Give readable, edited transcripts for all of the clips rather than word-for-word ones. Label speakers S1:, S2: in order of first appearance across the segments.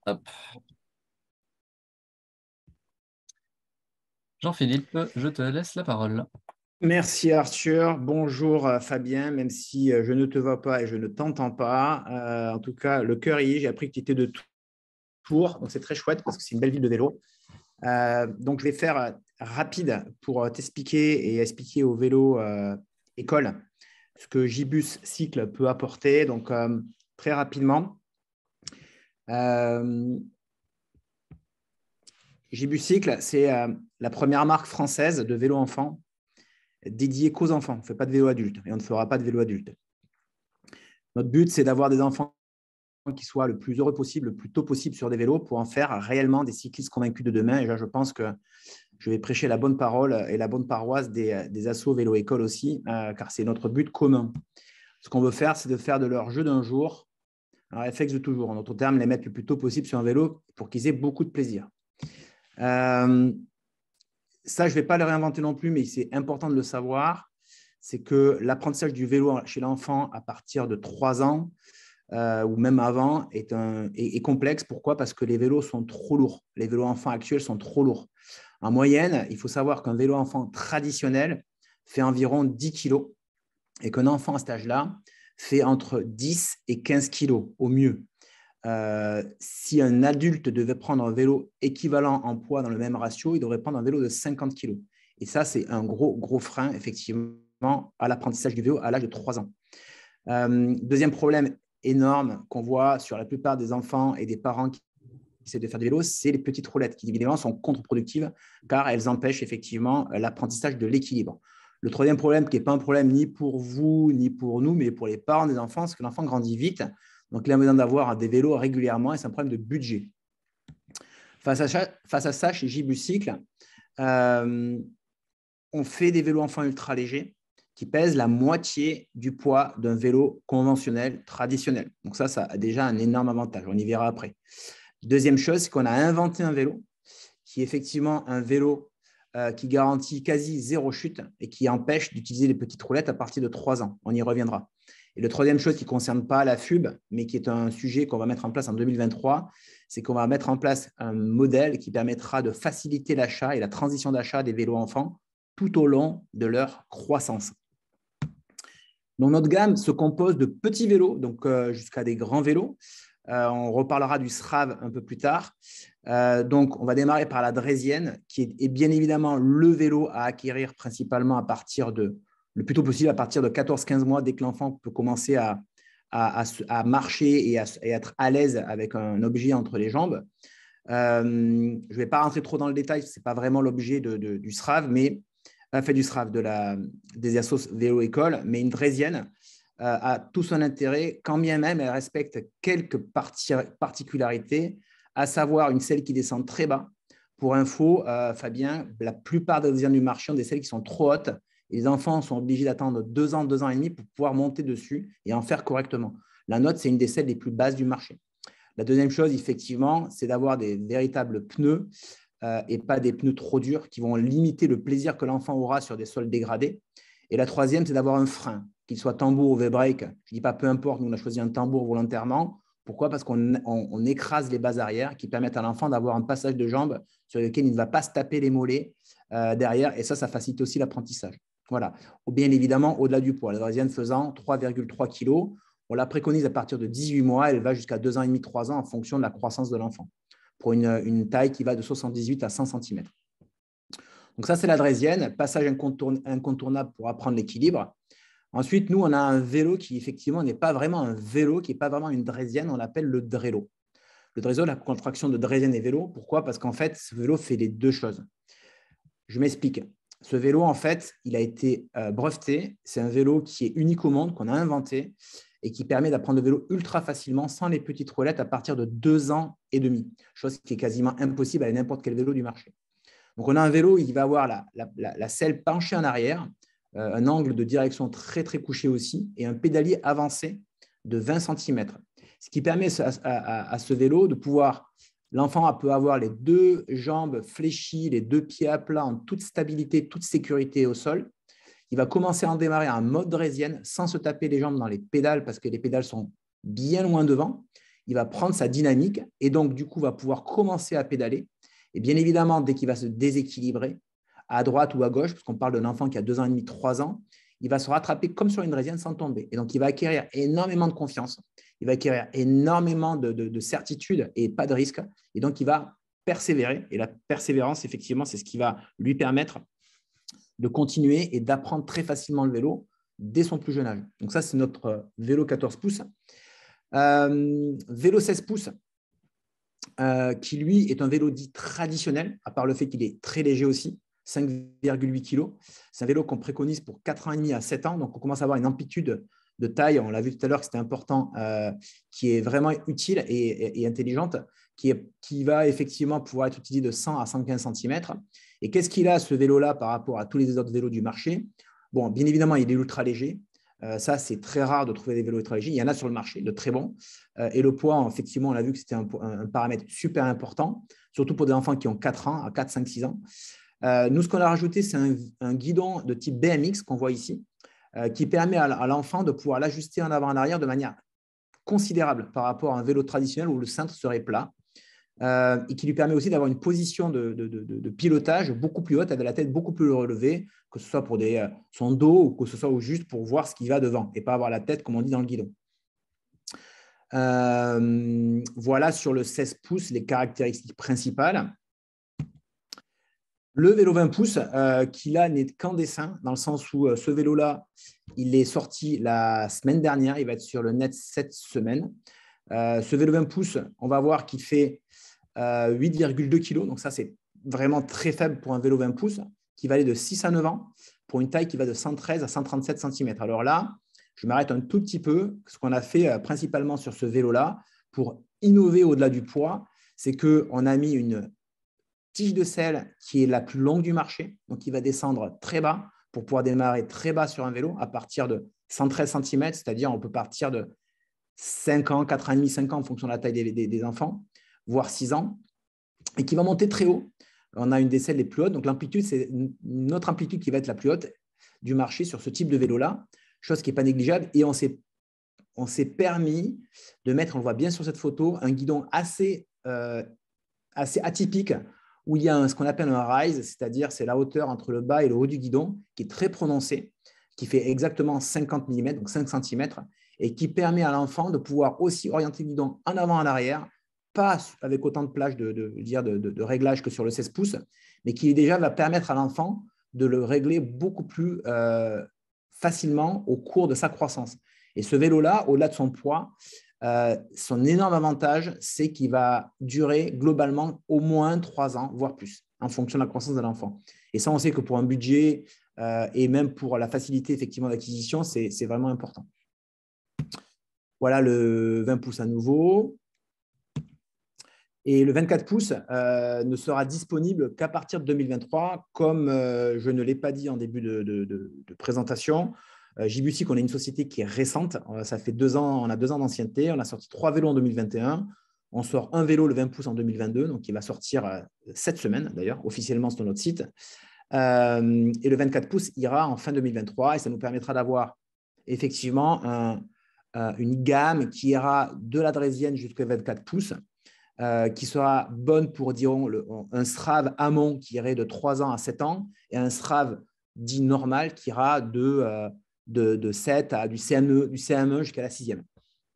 S1: Hop. Jean-Philippe, je te laisse la parole.
S2: Merci Arthur, bonjour Fabien, même si je ne te vois pas et je ne t'entends pas. En tout cas, le cœur y est, j'ai appris que tu étais de Tours, donc c'est très chouette parce que c'est une belle ville de vélo. Donc je vais faire rapide pour t'expliquer et expliquer au vélo école ce que Gibus Cycle peut apporter. Donc très rapidement, euh, Gibus Cycle, c'est la première marque française de vélo enfant dédiée qu'aux enfants. On ne fait pas de vélo adulte et on ne fera pas de vélo adulte. Notre but, c'est d'avoir des enfants qui soient le plus heureux possible, le plus tôt possible sur des vélos pour en faire réellement des cyclistes convaincus de demain. Et là, je pense que je vais prêcher la bonne parole et la bonne paroisse des assos vélo-école aussi, car c'est notre but commun. Ce qu'on veut faire, c'est de faire de leur jeu d'un jour un réflexe de toujours. En d'autres termes, les mettre le plus tôt possible sur un vélo pour qu'ils aient beaucoup de plaisir. Ça, je ne vais pas le réinventer non plus, mais c'est important de le savoir. C'est que l'apprentissage du vélo chez l'enfant à partir de 3 ans, ou même avant, est complexe. Pourquoi? Parce que les vélos sont trop lourds. Les vélos enfants actuels sont trop lourds. En moyenne, il faut savoir qu'un vélo enfant traditionnel fait environ 10 kg et qu'un enfant à cet âge-là fait entre 10 et 15 kg au mieux. Si un adulte devait prendre un vélo équivalent en poids dans le même ratio, il devrait prendre un vélo de 50 kg. Et ça, c'est un gros frein, effectivement, à l'apprentissage du vélo à l'âge de 3 ans. Deuxième problème énorme qu'on voit sur la plupart des enfants et des parents qui essaient de faire du vélo, c'est les petites roulettes qui, évidemment, sont contre-productives car elles empêchent effectivement l'apprentissage de l'équilibre. Le troisième problème, qui n'est pas un problème ni pour vous, ni pour nous, mais pour les parents des enfants, c'est que l'enfant grandit vite. Donc, il a besoin d'avoir des vélos régulièrement et c'est un problème de budget. Face à ça, chez Gibucycle, on fait des vélos enfants ultra légers qui pèsent la moitié du poids d'un vélo conventionnel traditionnel. Donc ça a déjà un énorme avantage. On y verra après. Deuxième chose, c'est qu'on a inventé un vélo qui est effectivement un vélo qui garantit quasi zéro chute et qui empêche d'utiliser les petites roulettes à partir de 3 ans. On y reviendra. Et la troisième chose qui ne concerne pas la FUB, mais qui est un sujet qu'on va mettre en place en 2023, c'est qu'on va mettre en place un modèle qui permettra de faciliter l'achat et la transition d'achat des vélos enfants tout au long de leur croissance. Donc, notre gamme se compose de petits vélos, donc jusqu'à des grands vélos. On reparlera du SRAV un peu plus tard. Donc, on va démarrer par la Draisienne, qui est bien évidemment le vélo à acquérir principalement à partir de, le plus tôt possible, à partir de 14-15 mois, dès que l'enfant peut commencer à marcher et à être à l'aise avec un objet entre les jambes. Je ne vais pas rentrer trop dans le détail, ce n'est pas vraiment l'objet du SRAV, mais fait du SRAV, des assos vélo-école, mais une Draisienne a tout son intérêt, quand bien même elle respecte quelques particularités, à savoir une selle qui descend très bas. Pour info, Fabien, la plupart des Draisiennes du marché ont des selles qui sont trop hautes et les enfants sont obligés d'attendre 2 ans, 2 ans et demi pour pouvoir monter dessus et en faire correctement. La nôtre, c'est une des selles les plus basses du marché. La deuxième chose, effectivement, c'est d'avoir des véritables pneus et pas des pneus trop durs qui vont limiter le plaisir que l'enfant aura sur des sols dégradés. Et la troisième, c'est d'avoir un frein, qu'il soit tambour ou V-brake. Je ne dis pas peu importe, nous on a choisi un tambour volontairement. Pourquoi? Parce qu'on écrase les bases arrière qui permettent à l'enfant d'avoir un passage de jambes sur lequel il ne va pas se taper les mollets derrière. Et ça facilite aussi l'apprentissage. Voilà. Ou bien évidemment, au-delà du poids. La Draisienne faisant 3,3 kg, on la préconise à partir de 18 mois. Elle va jusqu'à 2 ans et demi, 3 ans en fonction de la croissance de l'enfant, pour une taille qui va de 78 à 100 cm. Donc ça, c'est la Draisienne, passage incontournable pour apprendre l'équilibre. Ensuite, nous, on a un vélo qui, effectivement, n'est pas vraiment un vélo, qui n'est pas vraiment une Draisienne, on l'appelle le Drelo. Le Drelo, la contraction de Draisienne et vélo. Pourquoi? Parce qu'en fait, ce vélo fait les deux choses. Je m'explique. Ce vélo, en fait, il a été breveté. C'est un vélo qui est unique au monde, qu'on a inventé et qui permet d'apprendre le vélo ultra facilement sans les petites roulettes à partir de 2 ans et demi, chose qui est quasiment impossible avec n'importe quel vélo du marché. Donc, on a un vélo, il va avoir la selle penchée en arrière, un angle de direction très couché aussi et un pédalier avancé de 20 cm. Ce qui permet à ce vélo de pouvoir, l'enfant peut avoir les 2 jambes fléchies, les 2 pieds à plat en toute stabilité, toute sécurité au sol. Il va commencer à en démarrer en mode draisienne sans se taper les jambes dans les pédales parce que les pédales sont bien loin devant. il va prendre sa dynamique et donc, du coup, va pouvoir commencer à pédaler. Et bien évidemment, dès qu'il va se déséquilibrer à droite ou à gauche, parce qu'on parle d'un enfant qui a 2 ans et demi, 3 ans, il va se rattraper comme sur une draisienne sans tomber. Et donc, il va acquérir énormément de confiance, il va acquérir énormément de certitude et pas de risque. Et donc, il va persévérer. Et la persévérance, effectivement, c'est ce qui va lui permettre de continuer et d'apprendre très facilement le vélo dès son plus jeune âge. Donc ça, c'est notre vélo 14 pouces. Vélo 16 pouces, qui lui est un vélo dit traditionnel, à part le fait qu'il est très léger aussi, 5,8 kg. C'est un vélo qu'on préconise pour 4 ans et demi à 7 ans. Donc, on commence à avoir une amplitude de taille, on l'a vu tout à l'heure que c'était important, qui est vraiment utile et intelligente, qui va effectivement pouvoir être utilisé de 100 à 115 cm. Et qu'est-ce qu'il a, ce vélo-là, par rapport à tous les autres vélos du marché? Bon, bien évidemment, il est ultra léger. Ça, c'est très rare de trouver des vélos ultra légers. Il y en a sur le marché, de très bons. Et le poids, effectivement, on a vu que c'était un paramètre super important, surtout pour des enfants qui ont 4 ans, à 4, 5, 6 ans. Nous, ce qu'on a rajouté, c'est un guidon de type BMX qu'on voit ici, qui permet à l'enfant de pouvoir l'ajuster en avant et en arrière de manière considérable par rapport à un vélo traditionnel où le cintre serait plat. Et qui lui permet aussi d'avoir une position de pilotage beaucoup plus haute, avec la tête beaucoup plus relevée, que ce soit pour son dos ou que ce soit juste pour voir ce qui va devant et pas avoir la tête, comme on dit, dans le guidon. Voilà sur le 16 pouces les caractéristiques principales. Le vélo 20 pouces, qui là n'est qu'en dessin, dans le sens où ce vélo-là, il est sorti la semaine dernière, il va être sur le net cette semaine. Ce vélo 20 pouces, on va voir qu'il fait 8,2 kg, donc ça c'est vraiment très faible pour un vélo 20 pouces, qui va aller de 6 à 9 ans, pour une taille qui va de 113 à 137 cm. Alors là, je m'arrête un tout petit peu. Ce qu'on a fait principalement sur ce vélo-là, pour innover au-delà du poids, c'est qu'on a mis une tige de selle qui est la plus longue du marché, donc qui va descendre très bas pour pouvoir démarrer très bas sur un vélo à partir de 113 cm, c'est-à-dire on peut partir de 5 ans, 4 ans et demi, 5 ans en fonction de la taille des enfants, voire 6 ans, et qui va monter très haut. On a une des selles les plus hautes, donc l'amplitude, c'est une autre amplitude qui va être la plus haute du marché sur ce type de vélo-là, chose qui n'est pas négligeable, et on s'est permis de mettre, on le voit bien sur cette photo, un guidon assez atypique, où il y a ce qu'on appelle un rise, c'est-à-dire c'est la hauteur entre le bas et le haut du guidon, qui est très prononcée, qui fait exactement 50 mm, donc 5 cm, et qui permet à l'enfant de pouvoir aussi orienter le guidon en avant et en arrière, pas avec autant de plage de réglage que sur le 16 pouces, mais qui déjà va permettre à l'enfant de le régler beaucoup plus facilement au cours de sa croissance. Et ce vélo-là, au-delà de son poids, son énorme avantage, c'est qu'il va durer globalement au moins 3 ans, voire plus, en fonction de la croissance de l'enfant. Et ça, on sait que pour un budget et même pour la facilité effectivement d'acquisition, c'est vraiment important. Voilà le 20 pouces à nouveau. Et le 24 pouces ne sera disponible qu'à partir de 2023, comme je ne l'ai pas dit en début de présentation. Jibutik, on est une société qui est récente. Ça fait 2 ans, on a 2 ans d'ancienneté. On a sorti 3 vélos en 2021. On sort un vélo, le 20 pouces, en 2022, donc il va sortir cette semaine, d'ailleurs, officiellement sur notre site. Et le 24 pouces ira en fin 2023 et ça nous permettra d'avoir effectivement une gamme qui ira de la draisienne jusqu'au 24 pouces, qui sera bonne pour, dirons, un SRAV amont qui irait de 3 ans à 7 ans et un SRAV dit normal qui ira de 7 à du CM1 jusqu'à la 6e,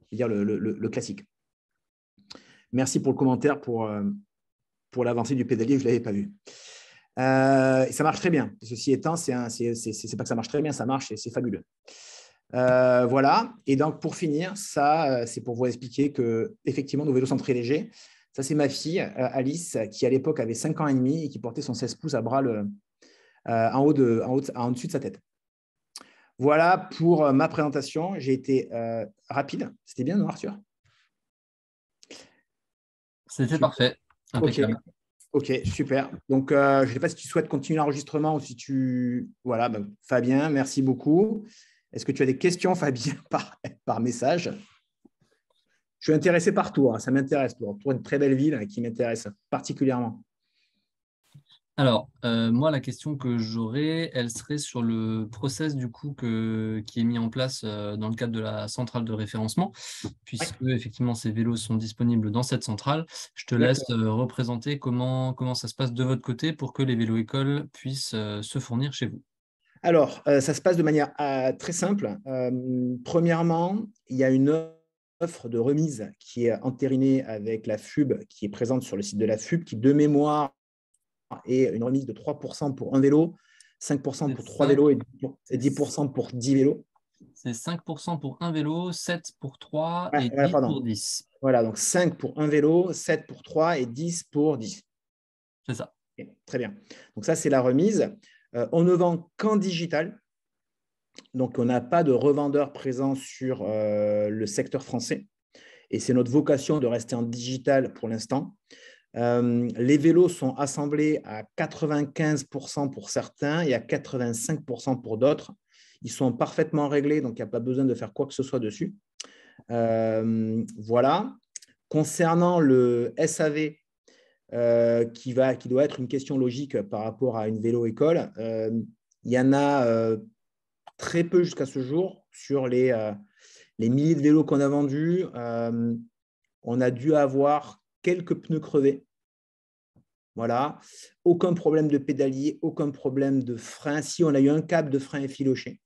S2: c'est-à-dire le classique. Merci pour le commentaire, pour l'avancée du pédalier, je ne l'avais pas vu. Ça marche très bien. Ceci étant, c'est pas que ça marche très bien, ça marche et c'est fabuleux. Voilà. Et donc, pour finir, ça, c'est pour vous expliquer que effectivement, nos vélos sont très légers. Ça, c'est ma fille, Alice, qui à l'époque avait 5 ans et demi et qui portait son 16 pouces à bras en dessus de sa tête. Voilà pour ma présentation. J'ai été rapide. C'était bien, non, Arthur?
S1: C'était parfait. Impeccable.
S2: Ok, super. Donc, je ne sais pas si tu souhaites continuer l'enregistrement ou si tu… Voilà, ben, Fabien, merci beaucoup. Est-ce que tu as des questions, Fabien, par message? Je suis intéressé par toi, ça m'intéresse. Toi, une très belle ville qui m'intéresse particulièrement.
S1: Alors, moi, la question que j'aurais, elle serait sur le process du coup qui est mis en place dans le cadre de la centrale de référencement,
S2: Ouais,
S1: puisque effectivement ces vélos sont disponibles dans cette centrale. Je te laisse
S2: exactement.
S1: représenter comment ça se passe de votre côté pour que les vélos écoles puissent se fournir chez vous.
S2: Alors, ça se passe de manière très simple. Premièrement, il y a une offre de remise qui est entérinée avec la FUB, qui est présente sur le site de la FUB, qui, de mémoire, est une remise de 3% pour un vélo, 5%
S1: C'est
S2: pour 3
S1: 5,
S2: vélos et
S1: c'est
S2: 10% pour 10 vélos.
S1: c'est 5% pour un vélo, 7 pour 3
S2: Ouais,
S1: et
S2: voilà,
S1: 10
S2: pardon.
S1: pour 10.
S2: Voilà, donc 5 pour un vélo, 7 pour 3 et 10 pour 10.
S1: C'est ça.
S2: Ok, très bien. Donc ça, c'est la remise. On ne vend qu'en digital. Donc, on n'a pas de revendeur présent sur le secteur français. Et c'est notre vocation de rester en digital pour l'instant. Les vélos sont assemblés à 95% pour certains et à 85% pour d'autres. Ils sont parfaitement réglés, donc il n'y a pas besoin de faire quoi que ce soit dessus. Voilà. Concernant le SAV, qui doit être une question logique par rapport à une vélo-école, il y en a très peu jusqu'à ce jour sur les milliers de vélos qu'on a vendus. On a dû avoir quelques pneus crevés. Voilà. Aucun problème de pédalier, aucun problème de frein. Si, on a eu un câble de frein effiloché.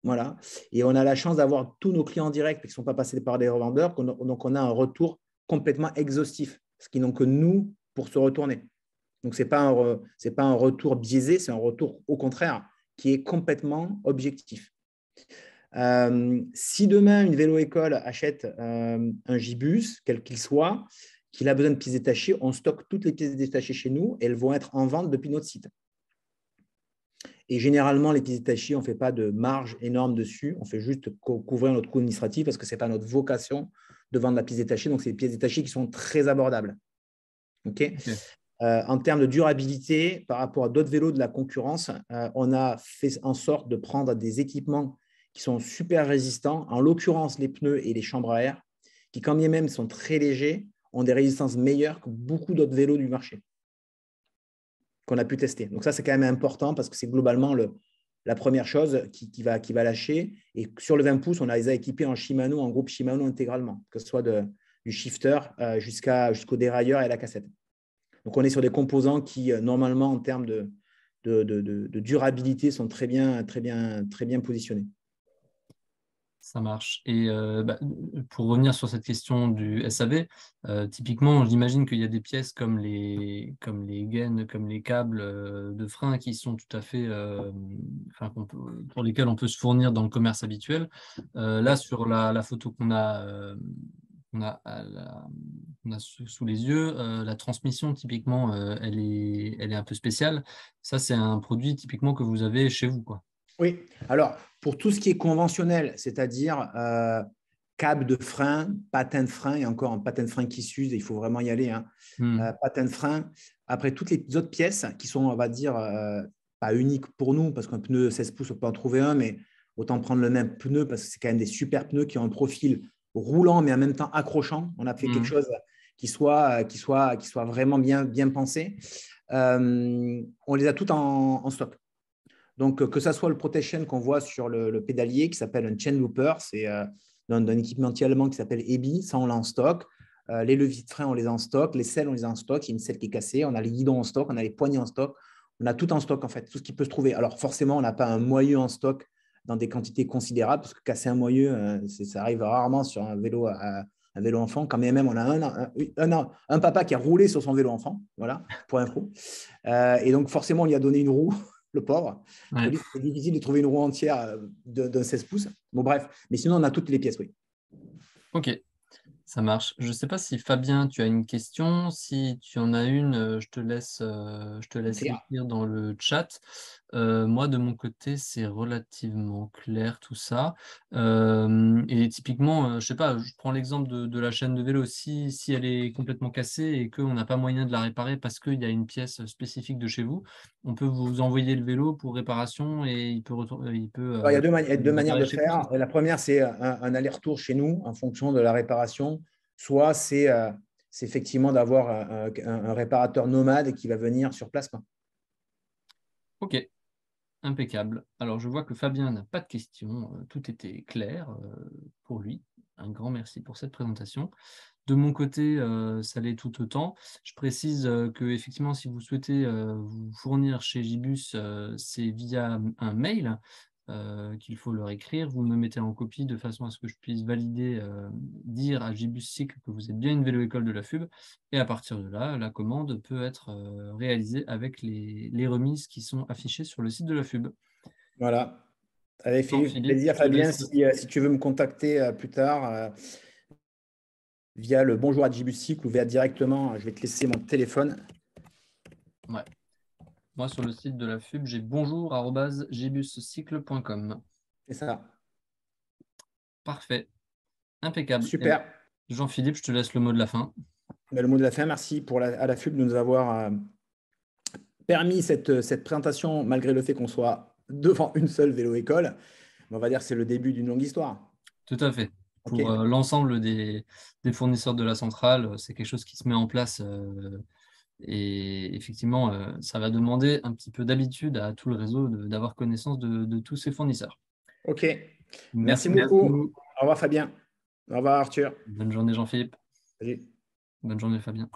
S2: Voilà. Et on a la chance d'avoir tous nos clients en direct qui ne sont pas passés par des revendeurs. Donc, on a un retour complètement exhaustif, ce qui n'ont que nous pour se retourner. Donc, ce n'est pas un retour biaisé, c'est un retour au contraire qui est complètement objectif. Si demain, une vélo-école achète un Gibus, quel qu'il soit, qu'il a besoin de pièces détachées, on stocke toutes les pièces détachées chez nous et elles vont être en vente depuis notre site. Et généralement, les pièces détachées, on ne fait pas de marge énorme dessus. On fait juste couvrir notre coût administratif parce que ce n'est pas notre vocation de vendre la pièce détachée. Donc, c'est des pièces détachées qui sont très abordables. Okay.
S1: Ok.
S2: En termes de durabilité, par rapport à d'autres vélos de la concurrence, on a fait en sorte de prendre des équipements qui sont super résistants, en l'occurrence les pneus et les chambres à air, qui quand bien même sont très légers, ont des résistances meilleures que beaucoup d'autres vélos du marché qu'on a pu tester. Donc ça, c'est quand même important parce que c'est globalement la première chose qui va lâcher. Et sur le 20 pouces, on les a équipés en Shimano, en groupe Shimano intégralement, que ce soit du shifter jusqu'au dérailleur et la cassette. Donc, on est sur des composants qui, normalement, en termes de durabilité, sont très bien positionnés.
S1: Ça marche. Et pour revenir sur cette question du SAV, typiquement, j'imagine qu'il y a des pièces comme les gaines, comme les câbles de frein qui sont tout à fait, pour lesquels on peut se fournir dans le commerce habituel. Là,
S2: Oui.
S1: sur la photo qu'on a sous les yeux, la transmission, typiquement, elle est un peu spéciale. Ça, c'est un produit typiquement que vous avez chez vous, quoi.
S2: Oui. Alors, pour tout ce qui est conventionnel, c'est-à-dire câble de frein, patin de frein, et encore un patin de frein qui s'use, il faut vraiment y aller, hein,
S1: Hmm.
S2: patin de frein. Après, toutes les autres pièces qui sont, on va dire, pas uniques pour nous, parce qu'un pneu 16 pouces, on peut en trouver un, mais autant prendre le même pneu, parce que c'est quand même des super pneus qui ont un profil roulant, mais en même temps accrochant. On a fait quelque
S1: Hmm.
S2: chose qui soit vraiment bien pensé. On les a toutes en stock. Donc, que ça soit le protection qu'on voit sur le pédalier qui s'appelle un chain looper, c'est d'un équipementier allemand qui s'appelle EBI, ça on l'a en stock. Les leviers de frein, on les a en stock. Les selles, on les a en stock. Il y a une selle qui est cassée. On a les guidons en stock. On a les poignées en stock. On a tout en stock, en fait, tout ce qui peut se trouver. Alors, forcément, on n'a pas un moyeu en stock dans des quantités considérables parce que casser un moyeu, ça arrive rarement sur un vélo, un vélo enfant. Quand même, on a un papa qui a roulé sur son vélo enfant, voilà, pour info. Et donc, forcément, on lui a donné une roue, le pauvre. Parce que
S1: Ouais.
S2: lui, c'est difficile de trouver une roue entière d'un 16 pouces. Bon, bref. Mais sinon, on a toutes les pièces, oui.
S1: Ok. Ça marche. Je ne sais pas si Fabien, tu as une question. Si tu en as une, je te laisse
S2: Écrire.
S1: l'écrire dans le chat. Moi, de mon côté, c'est relativement clair tout ça. Et typiquement, je sais pas, je prends l'exemple de la chaîne de vélo. Si elle est complètement cassée et qu'on n'a pas moyen de la réparer parce qu'il y a une pièce spécifique de chez vous, on peut vous envoyer le vélo pour réparation et il peut
S2: Alors, il y a deux manières
S1: réparer
S2: de
S1: chez vous, c'est
S2: faire.
S1: ça?
S2: La première, c'est un aller-retour chez nous en fonction de la réparation. Soit c'est c'est effectivement d'avoir un réparateur nomade qui va venir sur place, quoi.
S1: Ok, impeccable. Alors, je vois que Fabien n'a pas de questions. Tout était clair pour lui. Un grand merci pour cette présentation. De mon côté, ça l'est tout autant. Je précise que effectivement, si vous souhaitez vous fournir chez Gibus, c'est via un mail qu'il faut leur écrire. Vous me mettez en copie de façon à ce que je puisse valider, dire à Gibus Cycle que vous êtes bien une vélo-école de la FUB. Et à partir de là, la commande peut être réalisée avec les remises qui sont affichées sur le site de la FUB.
S2: Voilà. Allez, Philippe,
S1: Philippe,
S2: plaisir,
S1: je te
S2: Fabien.
S1: laisse.
S2: Si tu veux me contacter plus tard via le bonjour à Gibuscycle ou via directement, je vais te laisser mon téléphone.
S1: Ouais. Moi, sur le site de la FUB, j'ai bonjour@gbuscycle.com.
S2: C'est ça.
S1: Parfait. Impeccable.
S2: Super.
S1: Jean-Philippe, je te laisse le mot de la fin.
S2: Le mot de la fin, merci à la FUB de nous avoir permis cette présentation, malgré le fait qu'on soit devant une seule vélo-école. On va dire que c'est le début d'une longue histoire.
S1: Tout à fait.
S2: OK.
S1: Pour l'ensemble des fournisseurs de la centrale, c'est quelque chose qui se met en place. Et effectivement, ça va demander un petit peu d'habitude à tout le réseau d'avoir connaissance de tous ces fournisseurs.
S2: OK. Merci
S1: Merci
S2: beaucoup.
S1: beaucoup.
S2: Au revoir, Fabien. Au revoir, Arthur.
S1: Bonne journée, Jean-Philippe.
S2: Salut.
S1: Bonne journée, Fabien.